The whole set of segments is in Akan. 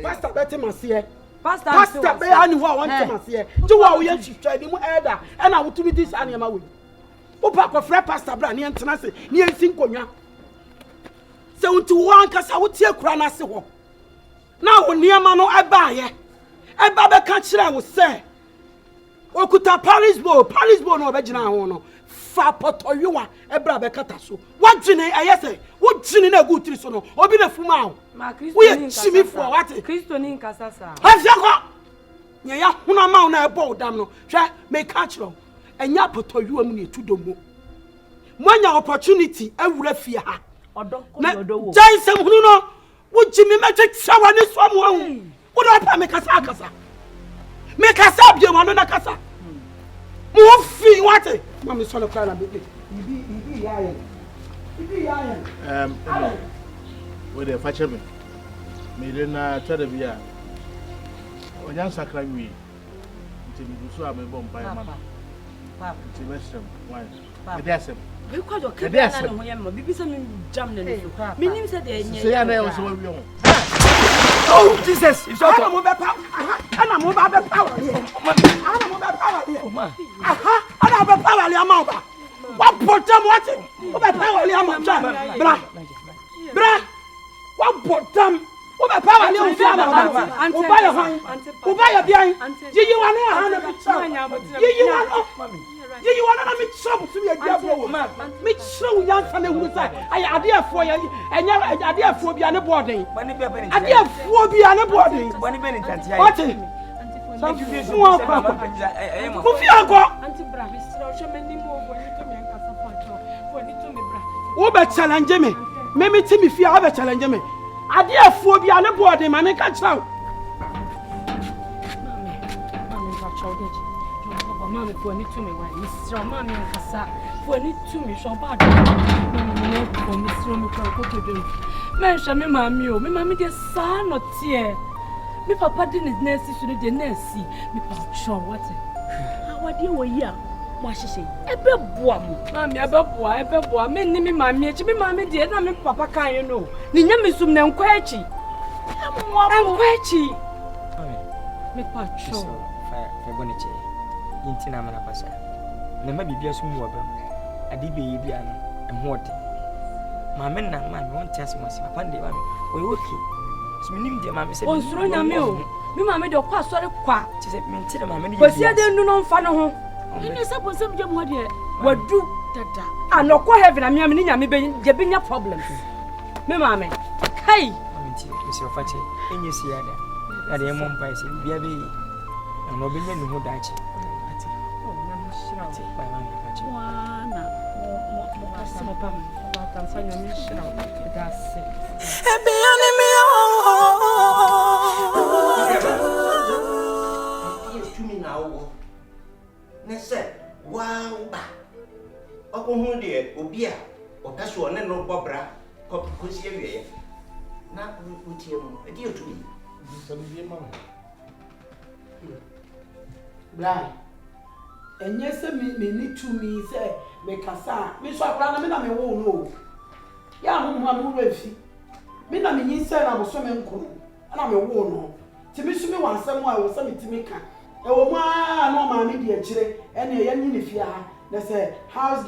Pastor Betty Masie. Pastor Be ani wa want Masie. Do wa we nhwehwe ni mu elder e na wotumi dis anema we. Wo pa ko frɛ Pastor Bra ne ntena se ne ensi nkonwa. Se unti wo ankasa wo tie kura na se ho. Na wo niema no ebaaye. Eba be ka kire wo se. Okuta Paris Bowl no obegina ho no. Fa potoywa ebra be kata so. What gene ayese? What gene na go tiri so no? Obi na fuma ho. We chimi for what? Kristo ni nkasasa. Afia Nya ya huna ma na ebo dam no. Hwe me ka kire. Enya potoywa mu ne tudomo. Mwanya opportunity ewura fie ha. Odo wo. Jansem hunu no. Wo jimi meche tsawa ne so mo hu. Wo do pa me kasa akasa. Me kasa bia mo no na kasa. Mo fi what? Mama so no cry na baby. Ibi ya yen. We dey fetch me. Me dey na tell bia. Onya sakra wi. Nti bi so a me bom pa ma. Papa. Nti mesem. Why? Me dey asem. We kwa jo ke na no ho yem bibi se me jam na no so. Me nim se dey enye. Se ya na e so wi on. Oh Jesus, it's okay. Ana mo be power. Ana mo be power. Aha, ana be power le ama ba. What bottom what? Wo be power le ama cha. Bra. What bottom? Wo be power le o fi ama ba. Wo ba ye han. Wo ba ye bian. Yiyi wa no ha na bi cha. Yiyi wa no. Yiyi wa no na mi trouble to me a devil wo. Mi trouble yan fa na hu sai. Ay ade afo ye. Enya ade afo bia ne boarding. Ade afo bia ne boarding. Boni be ni tantia. What? Mo fi anko. Auntie Bra, mi sira o se me ni mo bo ni to mi anka support for ni to me Bra. Wo be challenge me. Me ti mi fi a be challenge me. Ade afo bia ne boarding ma ne ka chira. Mami ba chawdeji. Mami for ni to me wa. Mi sira mami anka sa. For ni to me so bad. Mami for mi sira mi kwa ko to do. Me sha me mami o. Me mami de sa no tie. Me papa did his nurse so the nurse me sure what how dey we here mo ahihye ebe boa mo mami ebe boa me ni me mami echi me mami dey na me papa kan you no ni nya me sum na nkwa echi nkwa echi me pa sure fa boniche yinti na mana pasa na ma bibia sum wo bam ade be yi bia no ehwo de mami na mami won tiase mo si papa dey mami oyi okay minim de mama se onsuro nyame o mi mama de kwa sori kwa ti se minti de mama ni kwasi ade nu no mfa no ho ni se bonsem je mo de wadu dada anoko heaven am nyame ni nyame be je binya problems mi mama kai minti mi se fache enye si ada na de mo mpa se bia be na no benya ni ho dachi ati na mi shira ati pa mama fache wana mo asema pam ba tanfanya mi shira dase Nese wow ba okohu de obi a otaso ne no bobra kosi awie na utie mu edi otumi So be mama. Bra. Enye se me ni to me se me kasa me so akra na me na me wo no. Ya mo mo refi. Me na me yin se na bo so me nko na me wo no. Ti me su me wansam a wo se me ti me ka. E wo ma no ma me di akire ene ye nyi ne fia ha na se house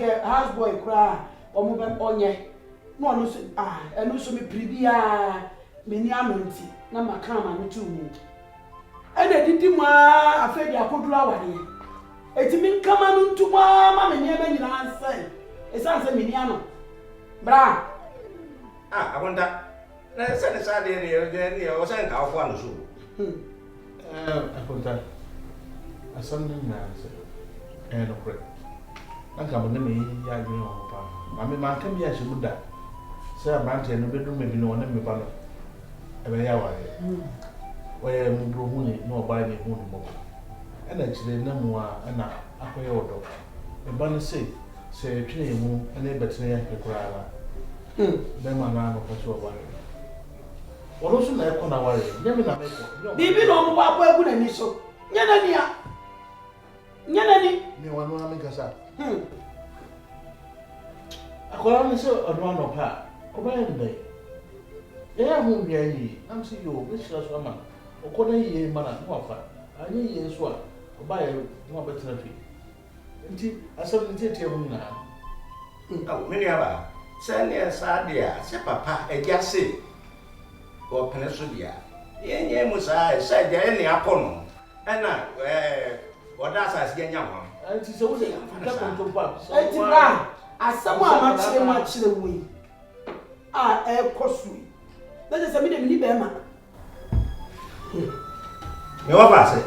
boy kra o mo be onye no no so eno so me pribia me ni anonti na maka ma me tu mu ene didi ma afedi akoduru aware eti mi nkama no ntuma ma me ne ba nyina anse esanse me ni ano bra akonda na se ne sa de ne o se nka afọ ano so akonda asam ni na se no kre anka mo ne me ya dwen o pa ma me ma ka bi a shebuda se abante no bedru me bi no ne me ba no ebe ya wa we mu bro hu ni no ba ni hu ni mo ana chire na mu a ana akoye odo e ba no se twene mu ana betene ya kekura ala be ma na no ko so ba ono so na e ko na ware nyame na me ko bibi no mo ba egu na ni so nyana ni me wa no na me kasa akola ni so odo no pa ko ba ndai Yeah, I'm going I'm saying you, which is a man. O kona ye mana no afa. Ani ye so a oba ye no betra fi. Nti asem nti tie mu na. Me ni aba. Sane sadia, se papa egiase. O pene so dia. Ye mu sa dia ni apono. Ena oda asase ye nya ho. Nti se wo se ka konto pa. Eti ba asem a ma chire wi. Kosu. Na je se me dem ni be ma. Me wa ba se.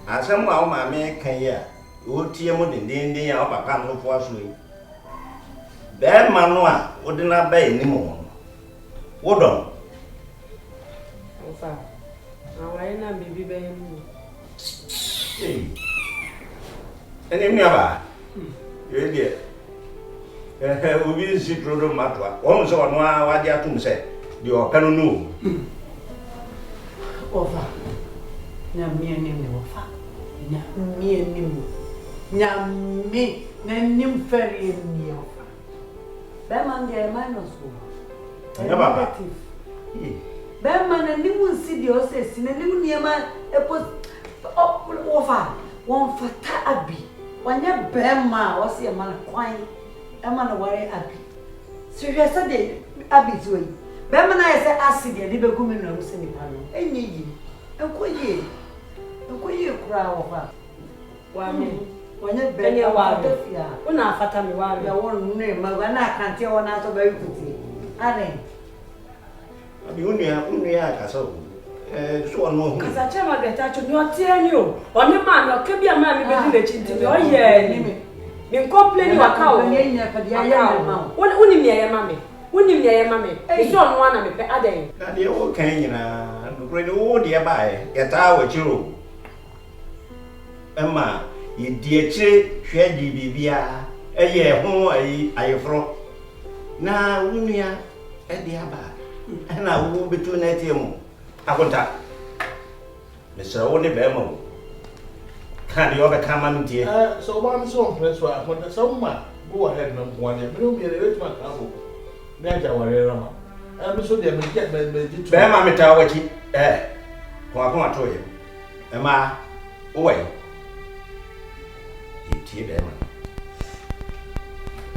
Asem a o ma me kan ye a, o tie mu dindindin a o papa no fo aso yi. Be ma no a o de na ba ni mo. Wo don. Ofa. Awai na bibi be ni. Eni mi aba. Ye die. Obi si prodo matwa. O so no a wa dia tum se. Di o kanu nu. Ofa. Na mi ni ofa. Na mi ni. Na mi na nim feri ni ofa. Be man ge minus go. Ya baba. Be man na nim nsi di o se si na nim niema ofa. Won fata abi. Wanya be ma wo se ma kwan. E ma na ware abi. So hwe se de abi zoyi. Be ma na ye se acid de be gumi na wo se ni pa no. Enye yi. Enkoye kura ofa. Wa me. Wanya be Enye wa me. Una afata mi wa me. Ya won ne ma ba na kante wona so ba yukuti. Are. Abi unu ya ka so. So no hu. Kasa chema beta cho ni otie ni o. Oni ma no ke bia ma me be di lechi nti o ye ni. Me complain wa ka o. Ye nya pa dia ya ma. Woni mi ye ma me. Woni mi ye ma me. Isi onu ana me pe aden. Na de o kan nyina. Nukure ni wo de ba e. Ya ta wa chiro. Emma ye die chire hwe di bibia. Eye ho ayefro. Na wunia e de aba. Na wo betu na tie mu. Akonta. Mr. Oni Bemo. Can you ever come and dear? So one so press wa akonta so ma go ahead na mo ane. Me no be le ma ka bo. Na ja ware rama. Me so de me get me di tu. Be ma me ta wachi. Ko to ye. E ma o we. Tie be ma.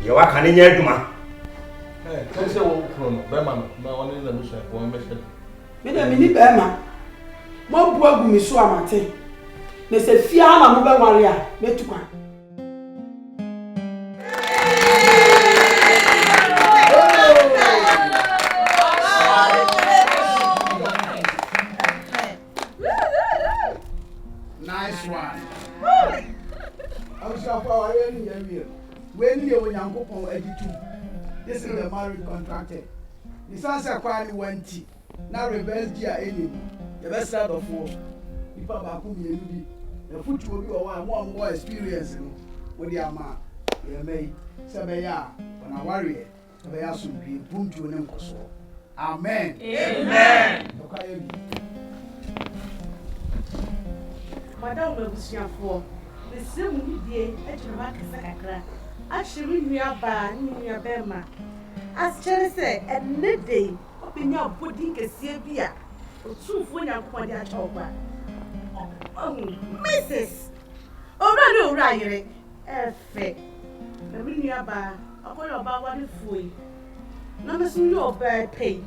Ye wa kan nya aduma. Kan se wo kro no be ma ma woni na musa ko me se. Me na mi ni be ma. Mo bu agu mi so amate. Na se fia na mo be ware a metukwa. Nice one. I was up for any year. When you were young, this is the marriage contracted. The sunset quality went tea. Now reverse gear any. The best side of war. If I back home, the foot will be one more experience with the ama. You may say, yeah, when I worry, they are soon be boom to an so. Amen. Amen. Okay. Madam Babusiafo, the same day at your market sakra. Actually, we are buying your bema. As Cherry said, and that day, open your pudding a severe. Two for your quadia chopper. Mrs. Oh, no, right, F. The Minia bar, a boy about what if we. None of your bad pay.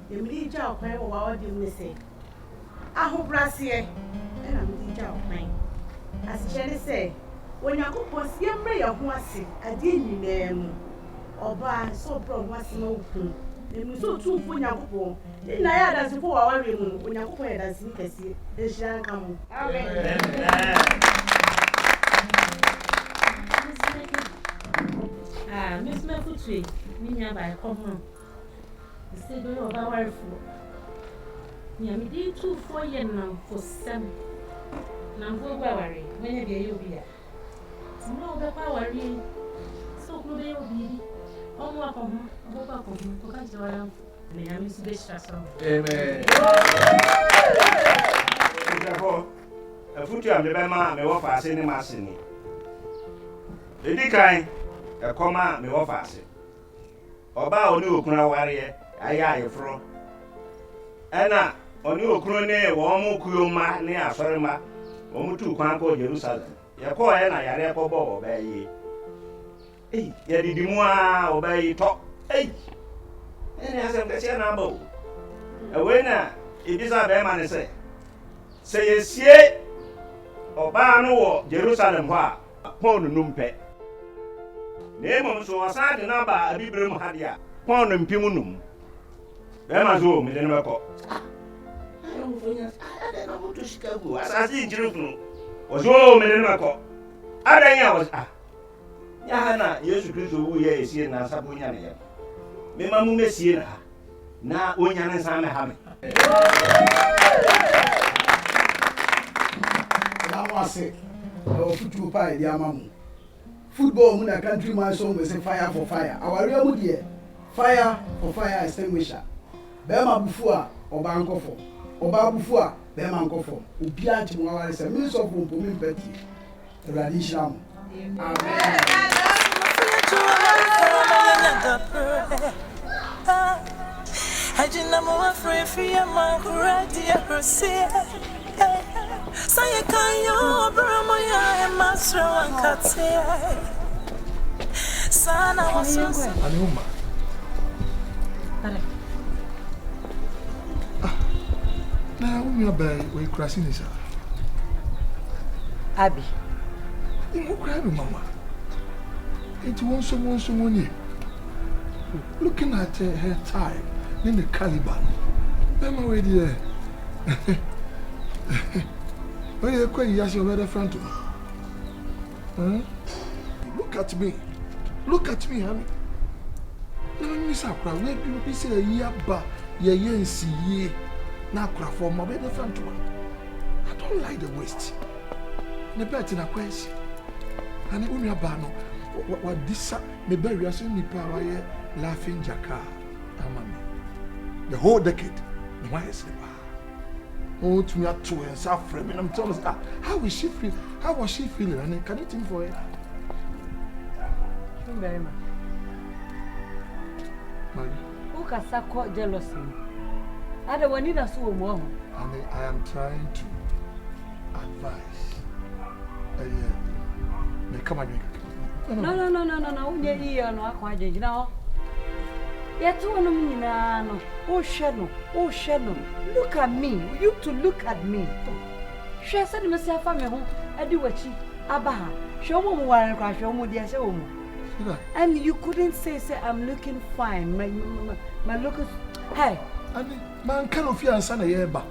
The media of my what you may say. I hope Brassier. And I'm the job, mine. As Jenny say, when you go post your prayer, what's it? I didn't name or buy so broad what's no good. Then we saw two for your home. Then I had as before our room when you go as you can see, they shall come. Miss Mefutri, Minya by common. The same of our food. Near me, 2-4 years now for 7. Nambo Bawari, when you be here. No, the power so good they will be. Oh, welcome, welcome to catch your lamp. May I miss this song? Amen. A foot of the Bema may offer us any massini. The decline, a comma may offer us. Oba onu okuna warrior, aya yefro Ena oni okunu ne wo mu kuyoma ne asorema wo mu tu kwan ko Jerusalem ye ko ye na yare ko bo ba yi ye didimu a o ba yi to ene asem ke se na bo e we na ibisa be ma ne se yesie oba no wo Jerusalem ho a pon numpe ne mo so asa de na ba abibre mu hade a pon mpim num be ma zo me de no ko I don't to Chicago. As I see Jerusalem was all men in my court. I don't was Yana, yes, Christ, who is here now, Sabunia. Memamu Messiah. Now, when Yana Sam Hammy. I was sick. No football pie, dear mamma. Football, when a country my song was a fire for fire. Our real dear. Fire for fire extinguisher. Bema before or banko for. Oba bufua be man ko fo obi anti mo aware se mi so fo mpo mi mpati eradi sham amen ajina mo afre fi ma kuradi erose say kan yo bromo ya e masro ankate sana waso Anuma. Now we are by we crashing this. Abi. You cry, Mama. It wants someone here. Looking at her tie, then the caliber. Mama, wait there. When you're quite yes, you're better front to me. Huh? Look at me. Look at me, honey. Now, Miss Akra, where people say a year back, ye see. Now, for my better front one. I don't like the waist. The bet in a question. And the only abano, what this me bury us in the power laughing jacka. The whole decade. Why is it? Oh, to me, two and suffering. And I'm telling us, how is she feel? How was she feeling? And can you think for her? Very much. Who can suck jealousy? I don't want to so more. And I am trying to advise. Come on, No. You know, quite you know. Yet, no. Oh, Shannon. Look at me. You to look at me. She said, Monsieur Family, I do what she Abaha. Show me one and crash your mood, yes, and you couldn't say, I'm looking fine. My look is. Hey. Man, can of your son a year back.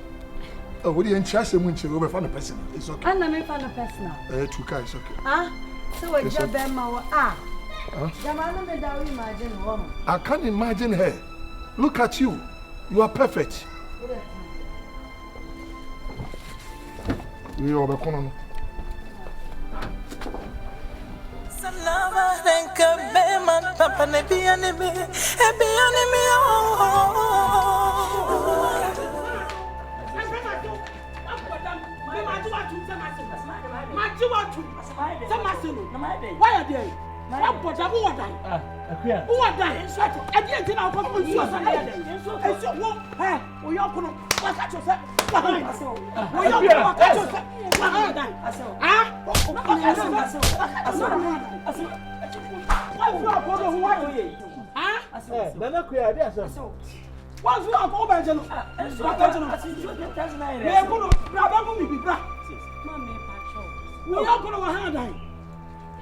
Oh, what do you entrust him when you over for a person? It's okay. And I may find a person. It's okay. Ah, so a job, imagine woman. I can't imagine her. Look at you. You are perfect. You are the corner. Salama renka be man papa ne bi anime Why are they? What put up what die? What die? I didn't know what was your son. I said, what? Hey, we all put what's that yourself? We all put what's yourself? What's your call, we are going to hand.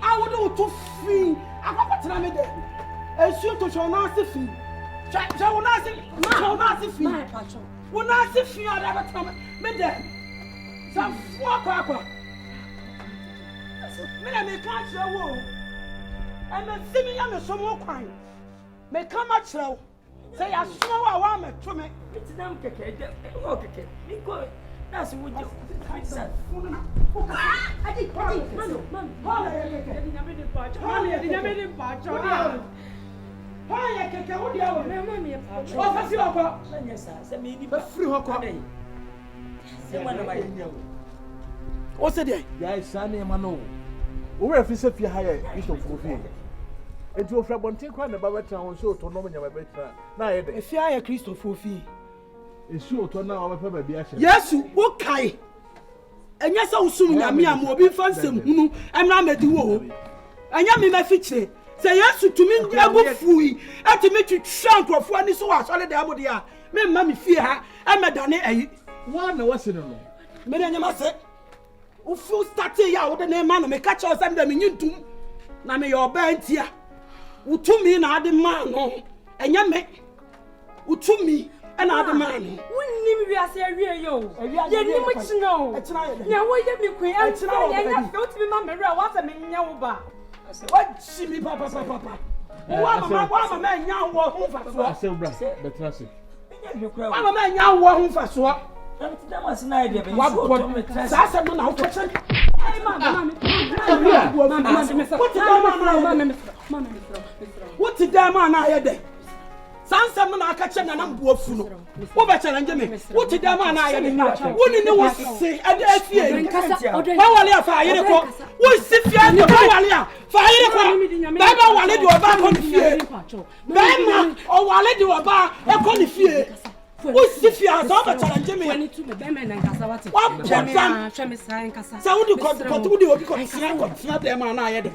I would do to free. I got to me there. And shoot to show nasty fee. Shall not see fee. Will not see fee. I never tell me there. Some 4 papa. Me can't show wall. And then see me on some more crime. May come at slow. Say, I smell a woman to me. It's them okay. Because that's what you said. I did, what's it? Yes, Sandy Mano. Where if you say you hire Bishop Kofi? It will from one take on the Baba Town show to know when you're better. Now, if you are a Christopher fee, Esu oto na wa papa bi ahye. Yesu wo kai. Enya sa usum nyame am obi fansem hunu emra medi wo. Enya me mafichire. Say Yesu tumi ego fui. Ati me twitwa nkrofo ani so wa sole de amode a. Me mma me fie ha emedane ayi. Wa na wase no. Me de nyama se. Ufu start ya wo de na ma no me ka che o sam de me nyintum. Na me yo ba ntia. Utumi na ade ma no. Enya me. Utumi ana ade ma no. Wunnim wi ase awie yo. Ye nim china o. Na wo ye mi kwen antina o. Ye na fe utumi ma me ra wa se me nya wo ba. What see me papa. Mama nya wo hu fa so. Ase bra, betra se. Mama nya wo hu fa so. Sasa ndo na ukocha. What did that man I had? Sansa no aka che na mbu afu no. Wo be challenge me. What did that man I had? Woni ne wo se ade afie. Ba wale afa ayere ko. Wo si fie no ba wale a. Fa ayere ko. Ba ba wale di oba ko fie. Ba ma o wale di oba e ko ni fie. Wo si fie aso ba challenge me. Wani tu me be me na nkasa wate. Hwɛ me sai nkasa. Sa wo di ko di obi ko tia dem na ayede.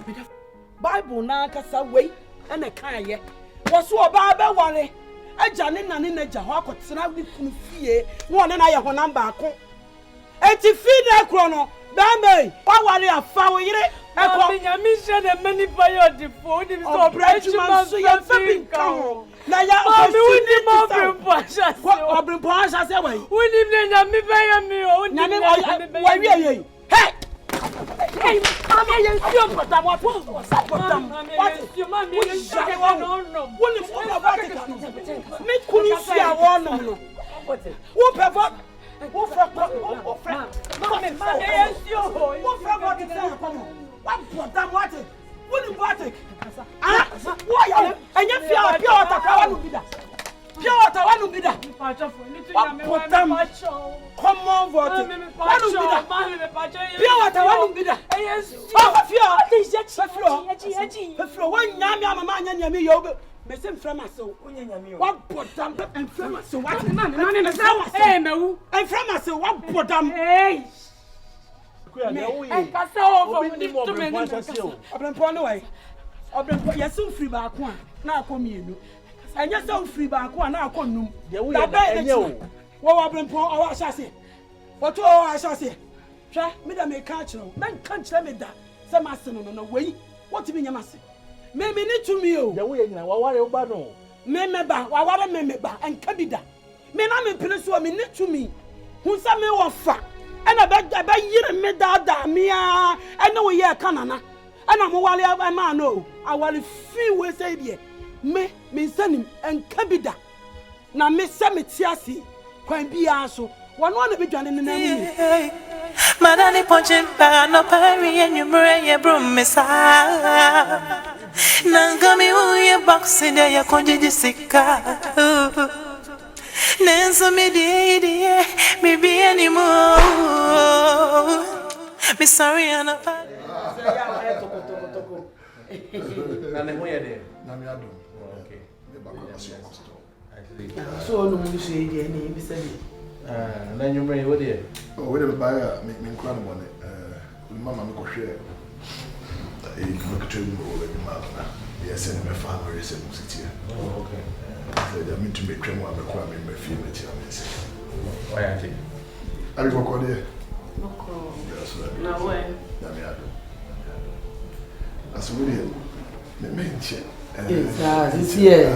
Bible na nkasa wei ene kan ye. Wasu oba be ware aja ne na ne naja ho akotena wi kunu fie wo ne na ye ho namba ako enti fie de kro no dambe wa ware afa wo yire eko nyami hye de mani payo de fo di so operation so ye fa bi kan na ya o mi wuni mo brempo asase o brempo asase wa wuni me nyami payo mi o wuni wa wi ye hey hey mama ye sio pota mo po sapota what you mama ye sio no woni mo na ba te kan me kunu si awon no wo perform wo fra mama ye sio wo fra what te say come what pota what woni what ah wo ya enya fia pia water ka wanu bida pia water wanu bida common vote wanu bida pia water wanu bida fia wo nyame amama anya nyame yo me sem frama so onya nyame yo wa bodam en frama so what me say mewu en frama so wa bodam en kasa over ni to me obrempo no way obrempo yesu free ba ko a na akomienu anya so free ba ko a na akonnum da ba enye o wo obrempo o wa hyase foto o wa hyase hwa me da me ka kire na kan kire me da se ma se no wei what be nyama se me ni to me o de wo ye nyina wa ware wo ba no me ba wa ware me ba enka bi da me na me pene so me ni to me hu sa me wo fa ena ba yire me da me a ena wo ye kanana ena mo wale ma no awale fi we say die me nsanim enka bi da na me se me tiase kwan bia so wono na be dwane ne na mu Madani ponchin pa no pari and you mre brumisa Nangami uye boxing de ya konje jisika Nenso mi di mi be anymore Me sorry ana pa na ne ho ye de na mi ado okay me ba ko so hosto so no mu so ye ni bi sabi na nyumre wo de o we de ba ya me nkwa no ne mama me ko hwe e ko ketu mo le ma na yes and me fa no yes mo sitia okay so da mi to me twem wa me ko me fi me tia me se why ati ari ko de Moko. yes right Na we. na mi ado aso we de me menche this year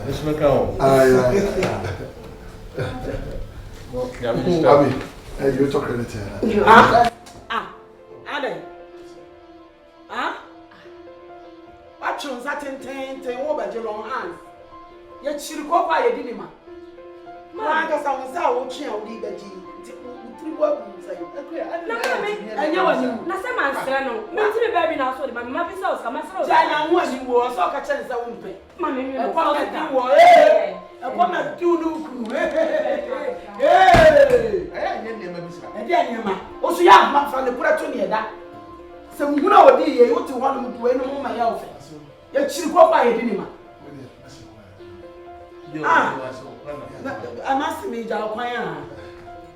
Let's make out. Abi, you talk credit here. Ade. What chons that ten wo ba je long hands. Ye chiri ko pa ye di ni ma. Ma ga sa won sa wo twe a wo di ba ji. Ti utri wo bu sa yo. Anya wa ni. Na se man sra no. Me ti me baby na so de ma bi sa o ska ma sra o. Ja na wo ni wo so ka che sa wo mpe. Ma me mi E no. kwa na di wo. E kwa na di wo no ku. Nye ma. E di anya ma. O so ya ma fa ne kura to ne da. Some who know what you to one to any more my health. Yet she go by a dinner. I'm asking me, Jalquaya.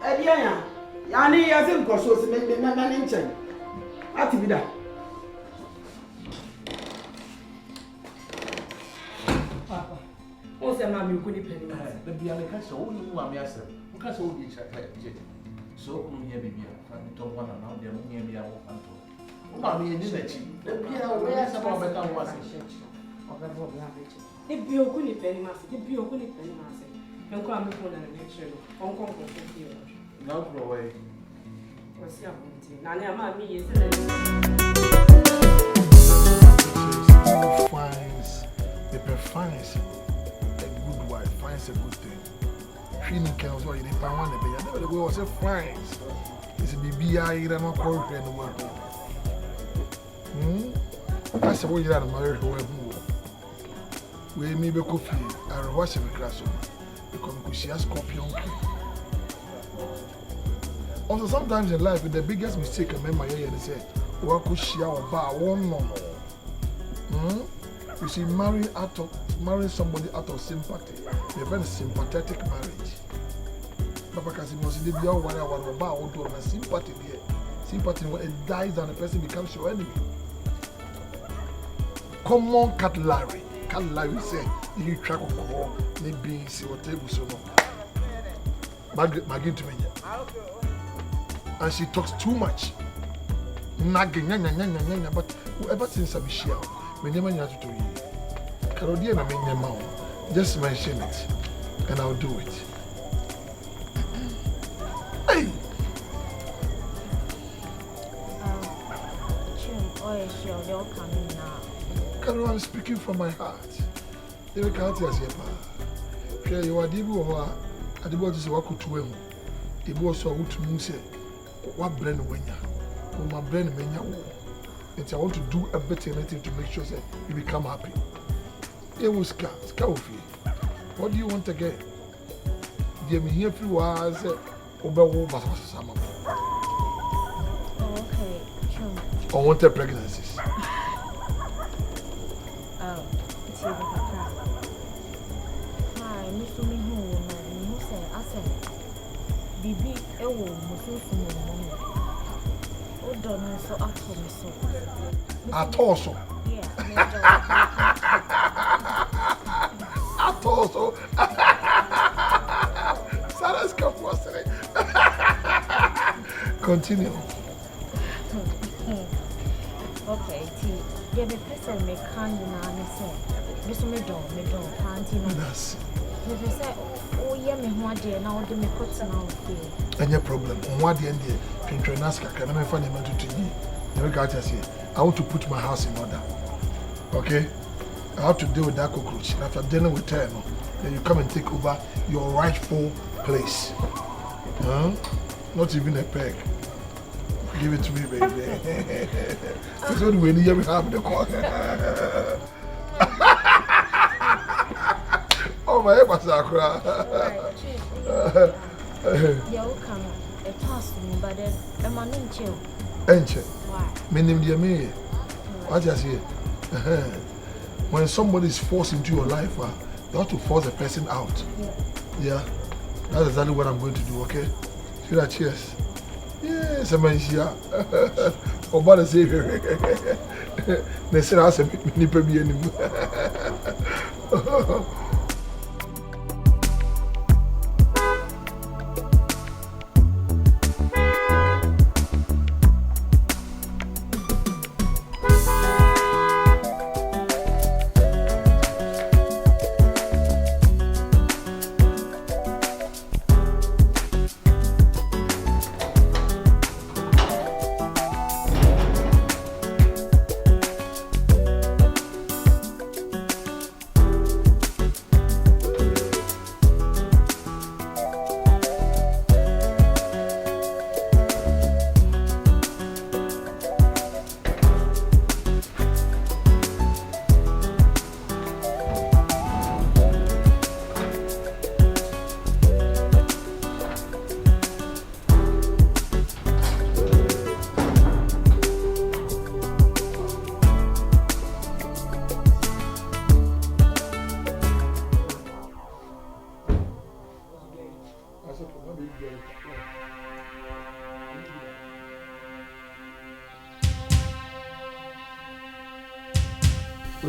Edia, Yani hasn't got so many men in chain. What to be done? Papa, what's your mammy couldn't pay me? The Bianca, so only one master. Who can so each other? So, near me, don't want to know them near me. I want to. Mammy, and didn't she? The Bianca, where's about better was The Bioguni penny master, the Bioguni penny master. Don't come before the lecture. Hong Kong for 50 years. No, go away. What's your point? Nana, mammy is finds the finds a good wife, finds a good thing. Training counts what you didn't want to be. I never go was a finds. It's a BBI and not correct in the world. That's the way you are married who we may be coffee and wash every class because she has scorpion. Also, sometimes in life, the biggest mistake I remember here is say, "What could she have about one no?" You see, marrying somebody out of sympathy, a very sympathetic marriage. Papa Casimos, they be all what about a sympathy here. Sympathy when it dies and the person becomes your enemy. Common cutlery. Cutlery say you track of call, maybe see what table so no. Magin to me. And she talks too much. Nagging, but whoever since I be share, we never know to do it. Carodian, I mean, your mouth. Just mention it, and I'll do it. Hey! You're coming now. Carol, I'm speaking from my heart. You can't hear me. You are Dibu or Adibo is what could to him. It was so good to me. What brain when you? My brain when you. And I want to do a better anything to make sure that you become happy. It was Scoutfield. What do you want again? Give me here few hours. Okay, unwanted pregnancies. Bibi, ewo, mususu mo. O don so ato me so. Atoso. Yeah. Atoso. Sarah's capacity. Continue. Okay, T. Yeah, the person me can you na say. This me don't panty no. Yes. Me say, oh yeah, me ho ade na o de me put na okay. Any problem? What the end there? Can ask can I find a man to you? You got to say, I want to put my house in order. Okay? I have to deal with that cockroach. And after dealing with her, then you come and take over your rightful place. Huh? Not even a peg. Give it to me, baby. That's what we need. We have the call. Oh, my head was a cry. You come a task me, but then a man in chill. Enche. Why? Meaning, dear me. What I say? When somebody is forced into your life, you have to force the person out. Yeah. That's exactly what I'm going to do, okay? See that? Cheers. Yes, I'm here. Oh, but I say, they said, I said, me be anymore.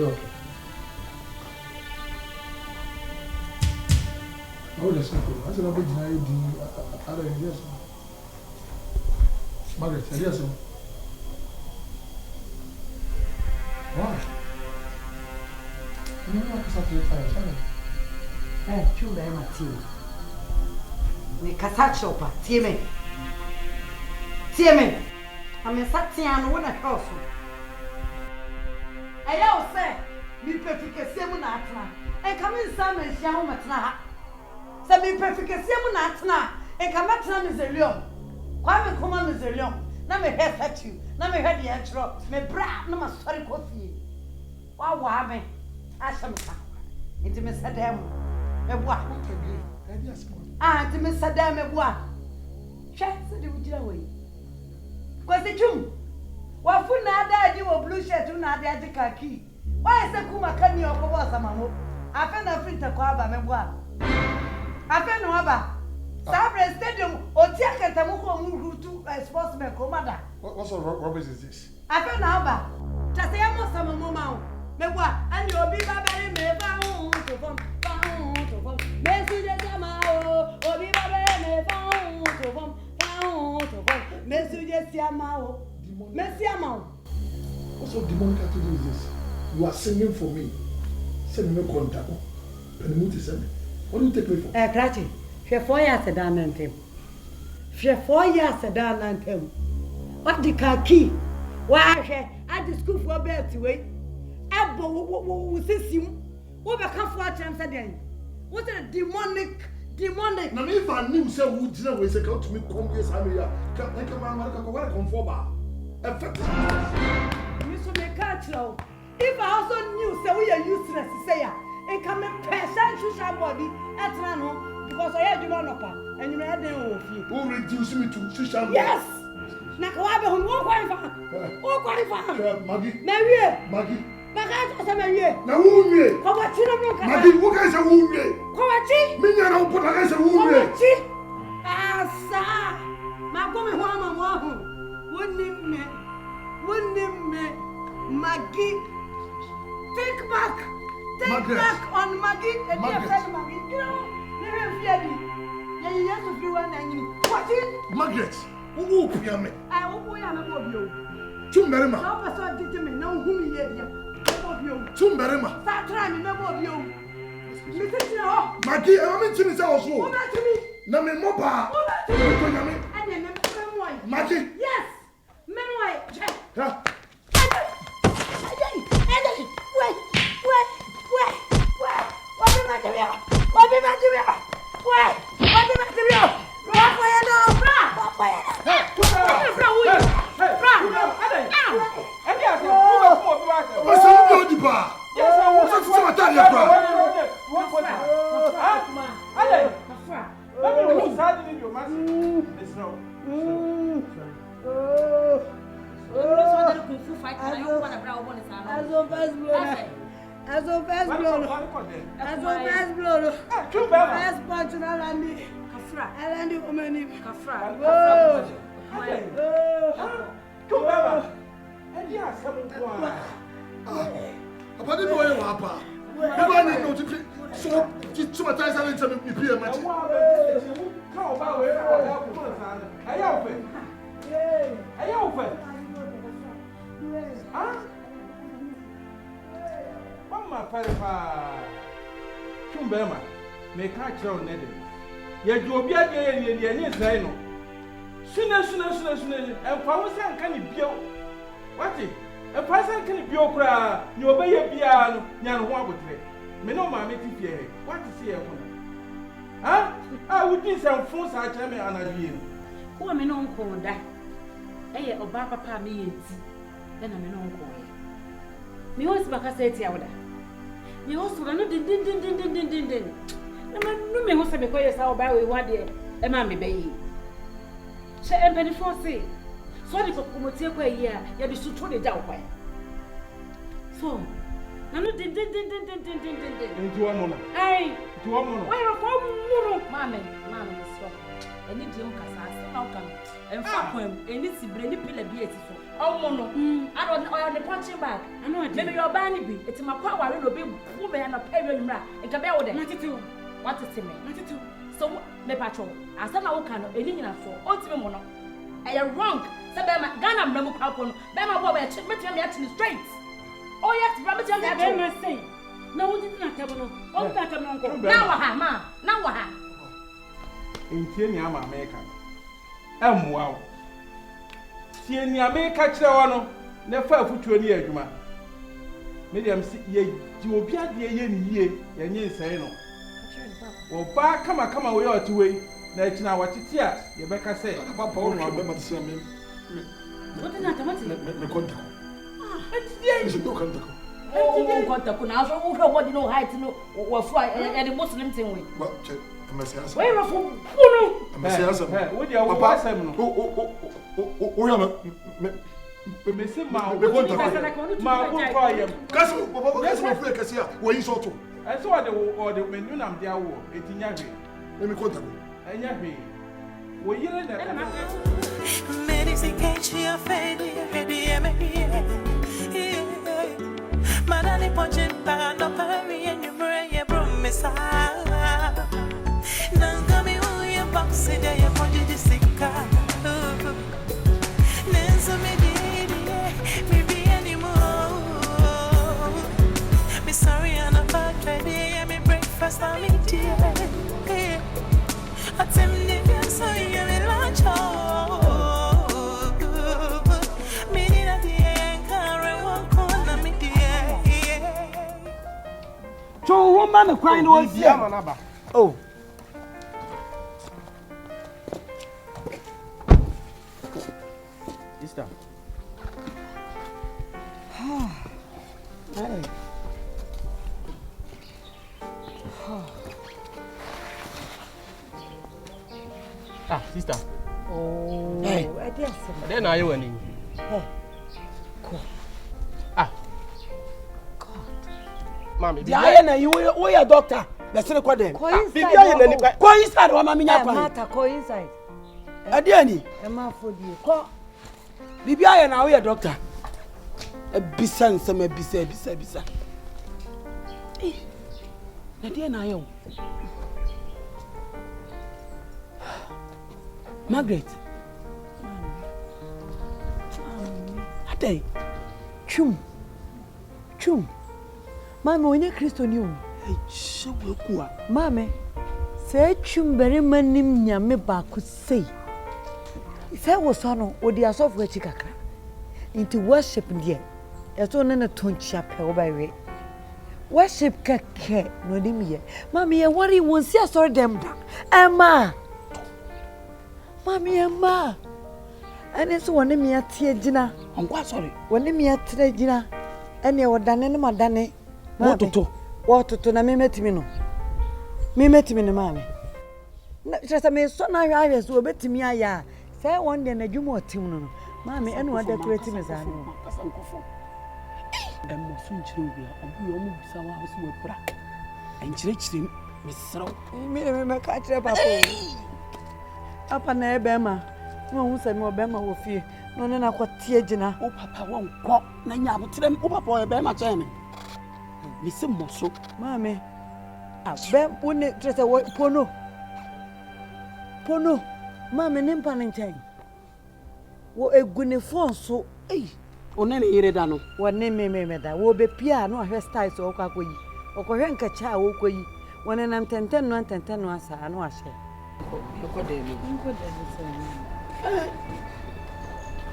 okay. Oh, that's simple. I said, I'm going to other yes. Margaret, yes. Why? I'm not going to true, I'm a team. We catch up, team. Team. I'm a Satian, one at house. I all say, be perfect as Semunatna, and come in some and Shamatna. Some be perfect as Semunatna, and come at some is a leon. Quite come on is a leon. Now me head at you, now me head the intro, me brat, no more sorry coffee. Wow, why, I shall into Miss Adam. A what? Ah, to Miss Adam, a what? Chance to do away. Was it you? What food now you were blue shirt to not the khaki? Why is the Kuma Kani or Kawasama? I found a free to Kwaba, me what? I found no other. Sabre Stadium or Tiaka Tamuko to a sportsman, Commander. What sort of rubbish is this? I found Alba. Just say I'm some moment. Me what? And you'll be baby me found to come. Messi de Samao, or be baby me found to come. Messi de Samao. Messi Amao. What sort of demonic attitude is this? You are singing for me. Send me contact. Penmuti send me. What do you take me for? Krati. She 4 years a down and him. She 4 years a down and him. What the khaki? Why, at the school for bed to wait. Abbo with him. What the come for a chance again? What a demonic. Now, if I knew so, would you know, say, come to me, come here, Samia. Come forward. You should make catch low. If I also knew, so we are useless to say, and come and pass to somebody at Rano, because I had you on up, and you had them. Who reduce me to Shisha? Yes! Nakawaba, who won't qualify. Oh, qualify. Maggie. Maggie. Now, who me? Maggie, who guys are who me? Coachi? Me, I don't put a guys who me. Ah, sir. My woman, Wama, wouldn't me, Maggie. Take back on Maggie and your friend Maggie. You know, never fear me. Yes, if you want any. What is Margaret? Who will me? I will be on you. Tumberima. How was I did me know whom he had? Tumberima. Start trying to know you. Maggie, I'm in Timmy also. No, me mopa. Maggie. Yes. Memory. Huh? Tumberima, may catch your netting. Yet you'll be again in the end, Zeno. Sooner, and Pawasan can it be? What it? A person can be your cry, you obey a piano, young one would say. Me no mammy, what is here? Huh? I would be some fools I tell me an idea. Who am I non call that? Eh, or Papa me, then I'm non call. Me was back a set yawda. You also run din. No me was a because I'll buy with 1 year, a mammy bay. She and Penny Fossey. Sorry for Kumotia year, you be so truly down. So, I know din. Into 1 moment. Aye, to 1 moment. Where are Mammy, so. Any deal Casa, welcome. And Fakum, any Sibre, Pilla Beatis. Oh, Mono. I don't know the punching bag. I know maybe your banny be. It's my power, little big woman and a pavilion rat. And come out with 92. What is it? 92. So, me patrol. I said, I can't any for ultimate mono. I am wrong. Sabema, Ghana, Memo Papon, Bema Boy, I check me in the streets. Oh, yes, Rabbit, I must say. No, we did not have no. Oh, that I'm uncle. Now, ma. Now, what? In Tiani, I'm American. Wow. Tiani, America, Chawano, never put you near you, man. Medium, ye, you will be at the ye, and ye say no. Well, back, come away or two way. That's now what it's here. Rebecca said, Papa, what is the name? What is that? The contact. It's the end of the contact. Oh, contact. Now, so what you know, how to know what fly and the Muslim thing. Well, where are you? What you are saying? Oh, Missing my I saw the menu of the hour, 18 years. Let me contact you. And yet, we hear that. Medication fed, Madame Ponchin, no Perry, and you bring your promise. Nangami, who you box it, I wanted to sick. Nancy, maybe anymore. Me sorry, I'm not bad ready. I'm breakfast, I'm eating. I tell me, so you're in lunch. So, woman, crying was here. Oh, sister. Hey. Ah, sister. Oh, hey. I did. Then are you winning? Hey, cool. Ah, God. Mommy, Diana, you are a doctor. Let's say, what then? Go inside. Go inside, or Mamma. Go inside. Adiani, Emma for you. Go. Bibia, and now we are doctor. A bisan, some bisa. Eh, Adiana, I am. Margaret. Ate. Chum. Mama, when you Christo knew. Hey, so well. Mama, say chum very many nyame ba could say. If I was on or the ass of Wechikaka into worship dear, as on a tone chapel by way. Worship kake, no dimia. Mammy, I worry won't see us or them down. Emma. Mammy, Emma. And it's one of me at Tiagina. I'm quite sorry. One of me at Tiagina. And you were done any more than it. What to na me met me no. Me met me no mammy. Just a me son I was to bet me ya. Say one day na jumo tim Mammy, and what decorating is I know. And more soon children, and we almost saw us with Brack. And Chirchim, Miss Srow. Me catch up. Up an Bema. No one said more Bema will fear. No, no, what Tiagina. Oh, Papa won't walk. Nanya will tell them over for a Bema Jamie. Miss Mosso, Mammy. I bet wouldn't it just a word Pono. Mammy, Nimpaning Tang. What a good phone so, eh? On any iredano. What name me that will be piano, her styles or Kakui, or Korenka Cha Okoi, when I'm 10 once I know I say. Look at them.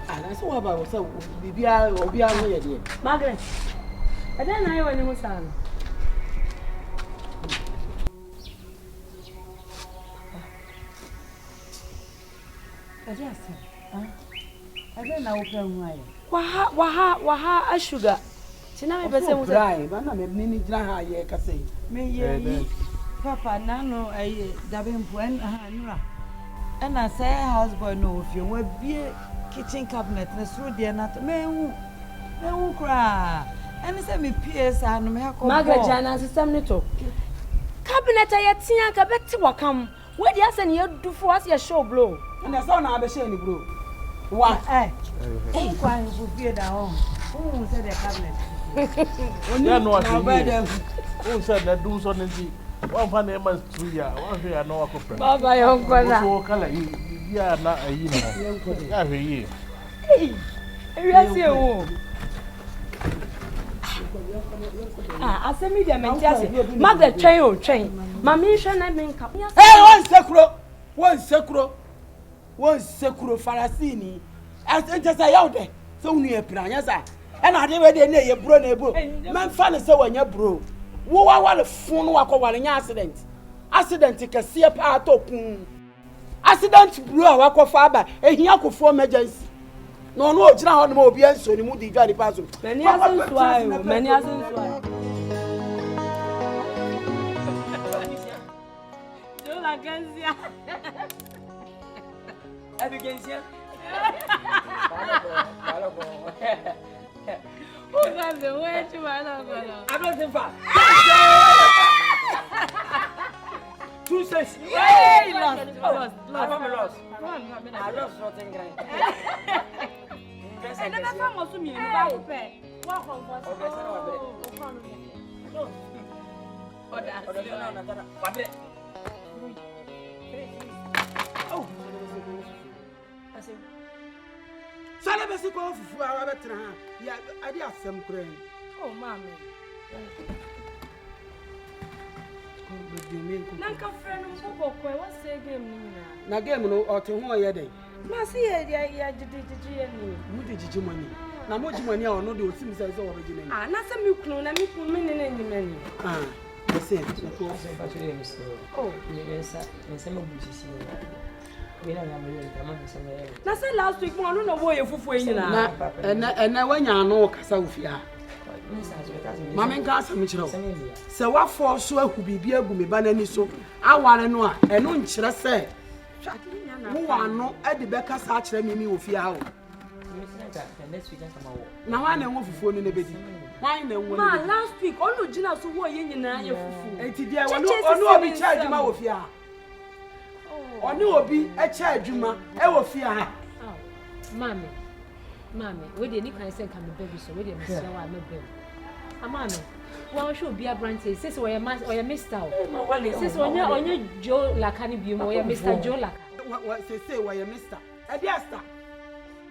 And I saw about so be or be away again. Margaret, I don't know when you was on. I don't know why. Waha, sugar. Tina, but I was dry, but I'm a mini dry. I can say. Me, Papa, Nano, I dabbing when and I say, houseboy, no, if you will be a kitchen cabinet, and through the not me who cry. And it's a me PS and me. Margaret Jana, system little. Cabinet, I had seen a bet to come. Where the asen you do for us your show blow. And that's all now be share ni bro. Wa Eh. Kwa nso bie da ho. Who said the cabinet? Yeah, no, I who said that do something? One fan a month 2 years. One here, I know a couple. Baba, your uncle. So, color, yeah, not a year. Yeah, a year. Hey, yes, you. I said, me, the mentality. Mother, train. Mammy, shall I make up? Hey, one securo farasini. As just a out there. So near Pranasa. And I didn't know your bro neighbor. Man, fan is so when your bro. Wo wa le phone wa ko wale nya accident ke se pa atokun accident bro wa ko fa ba ehia ko for emergency no ogina ho no obi enso ni mu di dwa ni paso many asenso ayo yo la ganzia Abigensia. Who got the way to my logo? I'm not in fact. 2 6. Hey, lost. I lost something great. And then I found also me in the Bible pay. Walk on for oh, Sala besi ko fufu awa betra ha. Ya ade asem kura ni. Oh mama. Nanka friend mo bo ko e wase game ni na. Na game no o te ho ye den. Ma si ye ya jiji ye ni. Mu de jiji mani. Na mo jiji mani a ono de osim sai so wo jiji ni. Ah na se mi kunu na mi kunu ni na ni mani. Ah. Ese ko se pa chire mi sto. Oh, ni pensa mo busisi ni. Na say last week mo no wo ye fufu enyina na wanya no kasa ofia mama nka asem kire se wa fo so ahu bibia agu me ba nani so aware no a eno nkire se wo wa no e de be kasa kire mi ofia ha na wa na enwo fufu onu ne bedi wan na enwo ma last week onu gina so wo ye nyina ye fufu enti dia onu obi charge ma ofia ha oni obi echa adwuma e wo fie ha mami we dey ni kan say kan baby so we dey mess wa me baby amami wa show obi abrante say we Mr. Say onye Joe Lakani bi mo we Mr. Joe Laka say we Mr. Ediasta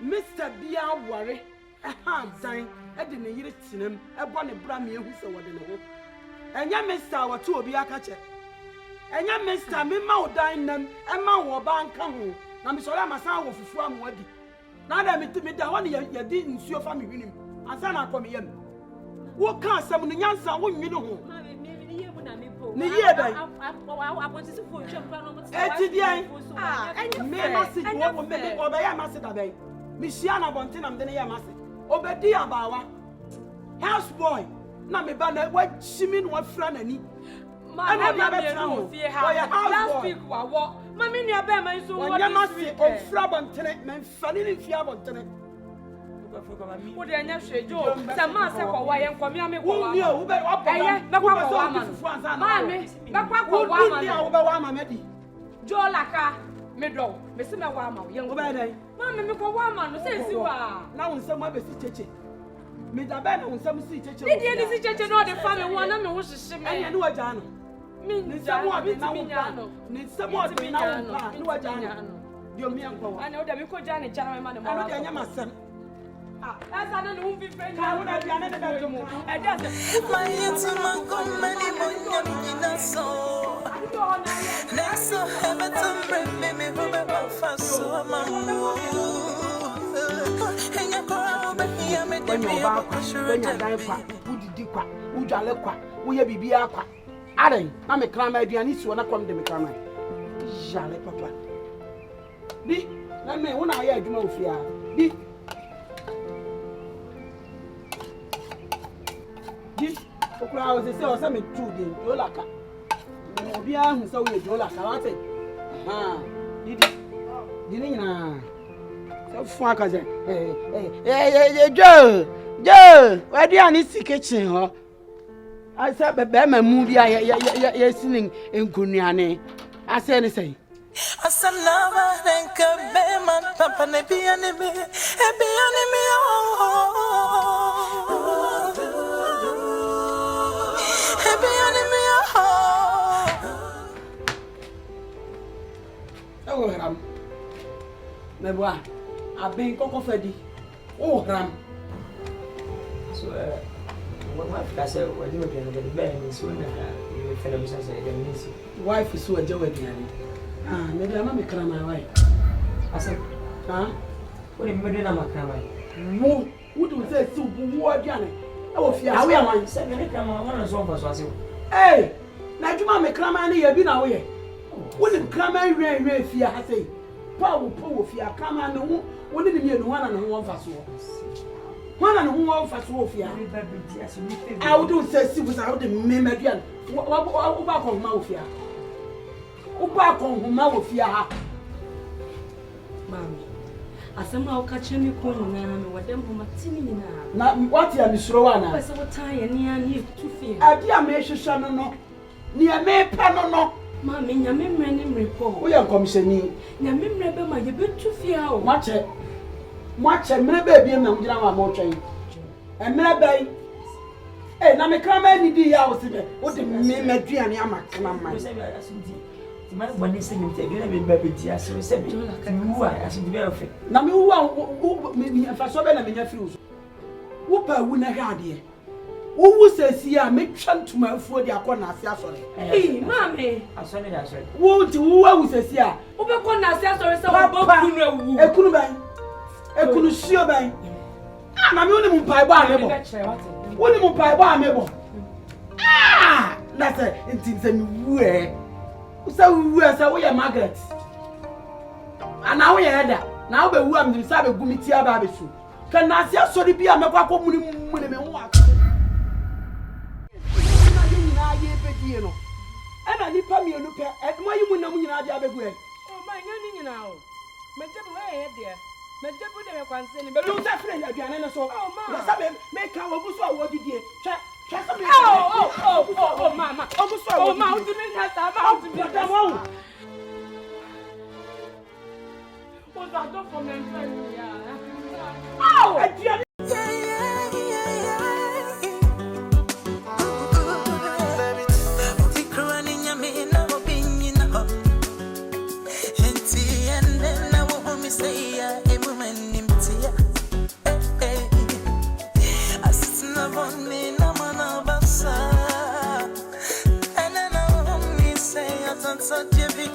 Mr. Bia ware ha dan e de ne yire tinam e bo ne bra me ehu se wo de ne ho enya Mr. wa to obi aka che enya Mr. me ma odan nam e ma wo ba nka ho na me sori amasa wo fufu amwadi na da me da woni ye di nsuo fa me hwinim ansa na akọ me yam wo ka asem no nyansa wo nwini ho ni ye ban eti dian me masi wo me obaya masi da ben me hia na bonte na me ne ye masi obedi abawa house boy na me ba na wa chimi no afra nani Mama, last week, Mammy, near Bama is so what you must be on Frabantene, men funny in Fiabantene. Would I not say, Joe? Some master for why I'm coming. Mammy, Joe Laka, Meadow, Messina Wama, young lady. Mammy, Wama, says you are now in some other situation. Me da bena on some situation. Did you see church no the family one na me wo hye me. Anya no wajano. Me nsamo abi na wo pa. Ni nsamo abi na wo pa. Ni wajano. Dio mi anko. Ana o da me ko jane chara me ma ne mo. Ana o da nya masem. Ah, asa na no mfi friend. Ka wo da bia na da dum. My intima company mo so. Next so heaven to bring me home about fast so mamu. When you back, when you die, who did you quack, who jalekwa, who ye be aqua. Adding, I'm a clam idea, and so I come to me clam. Jale papa. Be, let me when I hear you know, fear. Be, the crowd is so some true in Jolaka. Be on so we Jolaka, I say. Ah, didn't you? Fuck as hey, Joe, where do you need to kitchen, huh? I said, but Bama movie, yes, in Kuniane. I say anything. Asanava renka man papa ne be enemy Oh ram. Meboa. Abin koko fedi. Oh ram. So what wife ka say we do again the ben so na you feel me say dem miss. Wife is so aje we diani. Ah, maybe I'm not crying my wife. I said, huh? What do you mean I'm crying? Who do say so who diani? I will fear. How am I? Say me cry my one so for so. Hey, na juma me cry my na bi na wo ye. When the cry my we fear ha say. Power fear cry my no woni ni me no wana no won fa so. Wana no won fa so fear. I would do say si was out the me median. What ba ko ma wo fear. Uba kon huma wo fia ha. Mami. Asema o ka chemi ko nyina na me wadam homa tini nyina. Na what ya misro wa na? Pese wo tan ye ne ani tu fie. Adi a me hwehwe no no. Ni e me pa no no. Mami nyame mre ne mrepo. Wo ya komisheni. Nyame mre be ma ye betu fie o. Mo che mre be bi na mgira ma mo twen. E mre be. Eh na me krama ni di ya wo se be. Wo de me maduane amakana man. Man when they say me tell you na me baby dia so say me wu a aso be ofe na me wu a me fa so be na me nya firi so wo pa wu na hwa de wo wu sesi a me twantuma afuo de akọ na ase asore mami asore da asore wo ti wo wu sesi a wo be kọ na ase asore se wo bo kunu ewu ekunu sio ban ah na me woni mu pai bo amebo woni mu pai bo amebo ah na se ntinse mi wu Usa usa wo ye Margaret. Ana wo ye Eda. Na wo be wu am dim sa be gumiti aba be su. Kan na ase asori bi a mekwa ko muni me ho aka. Na ye nyina ye be die no. Ana nipa mi enu pe. Mo yi mu na mu nyina dia begu e. Oh ma nya ni nyina o. Me je bo ye de. Me je bo de me kwanse ni be. Do sa fre ya aduane no so. Oh ma. Na sa me ka wo bu so a wo didie. Twa Oh, mama. Oh, ma, uti me nyata, ma, uti me nyata. Oh, that don't for me friend ya. Oh, such a big